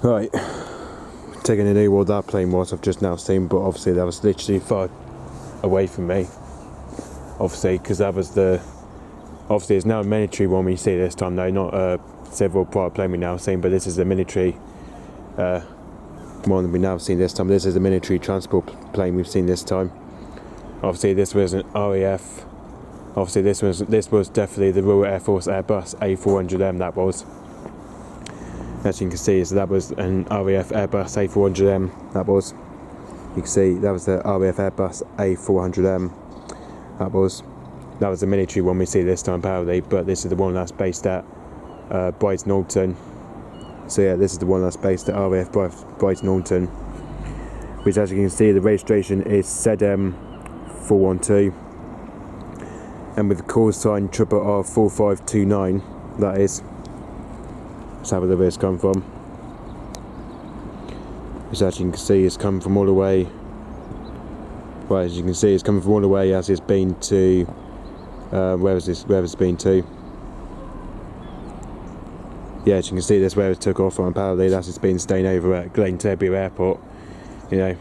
Right, taking a new what that plane was, I've just now seen, but obviously that was literally far away from me. Obviously, because that was obviously it's now a military one we see this time though, not a civil private plane we now seen, but this is a military one we now seen this time. This is a military transport plane we've seen this time. Obviously this was an RAF. Obviously this was definitely the Royal Air Force Airbus A400M, that was. As you can see, so that was an RAF Airbus A400M, that was. You can see that was the RAF Airbus A400M, that was. That was the military one we see this time apparently, but this is the one that's based at Brighton Alton. So yeah, this is the one that's based at RAF Brighton Alton, which, as you can see, the registration is ZM412, and with the call sign RRR4529, that is. Let's have a look where it's come from. Which, as you can see, it's come from all the way. Well, as you can see, it's coming from all the way as it's been to. Where has it been to? Yeah, as you can see, that's where it took off from. Apparently, that's it's been staying over at Glen-Terbier Airport. You know,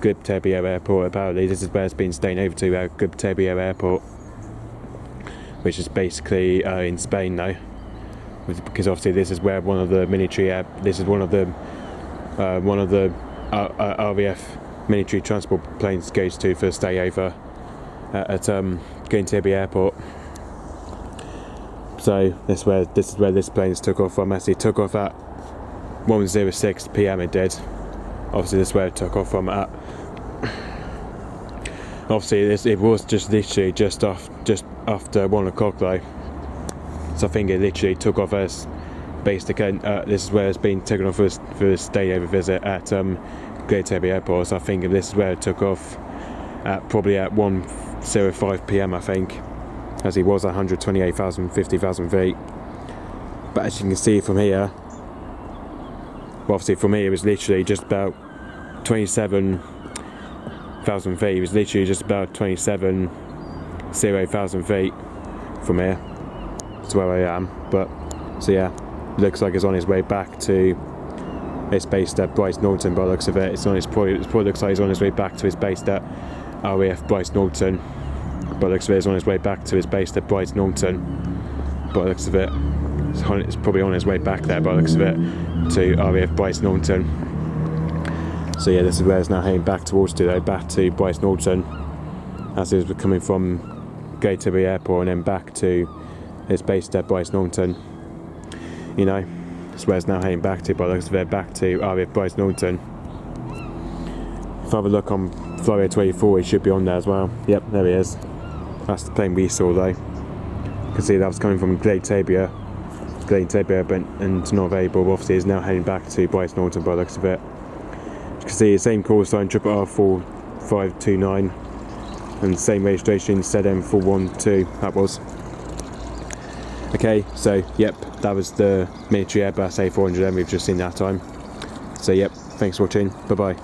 Glen-Terbier Airport. Apparently, this is where it's been staying over to at Glen-Terbier Airport, which is basically in Spain now. Because obviously, this is where one of the military. This is one of the RAF military transport planes goes to for a stay over at Glen-Terbier Airport. So this is where this plane took off from. Actually, took off at 1:06 PM. It did. Obviously, this is where it took off from at. Obviously, it was just literally just after 1 o'clock though. So I think it literally took off as based again. This is where it's been taken off for a stay over visit at Glen-Terbier Airport. So I think this is where it took off at probably at 1:05 PM. I think, as he was at 128,000 feet. But as you can see from here, well, obviously from here it was literally just about 27,000 feet. It was literally just about 27,000 feet from here to where I am. But so yeah, looks like it's on his way back to. It's based at Brighton Alton by the looks of it. It probably looks like he's on his way back to his base at RAF Brighton Alton. By the looks of it, it's on his way back to his base at Brighton Alton. By the looks of it, it's probably on his way back there. By the looks of it, to RAF Brighton Alton. So yeah, this is where it's now heading back towards today, back to Brighton Alton, as it was coming from Glen-Terbier Airport and then back to its base at Brighton Alton. You know, that's where it's now heading back to. By the looks of it, back to RAF Brighton Alton. If I have a look on Flyer 24, he should be on there as well. Yep, there he is. That's the plane we saw though. You can see that was coming from Glen-Terbier, and not available. Obviously, is now heading back to Brighton Alton by the looks of it. You can see the same call sign RRR4529 and the same registration ZM412. That was. Okay, so yep, that was the military Airbus A400M we've just seen that time. So yep, thanks for watching. Bye bye.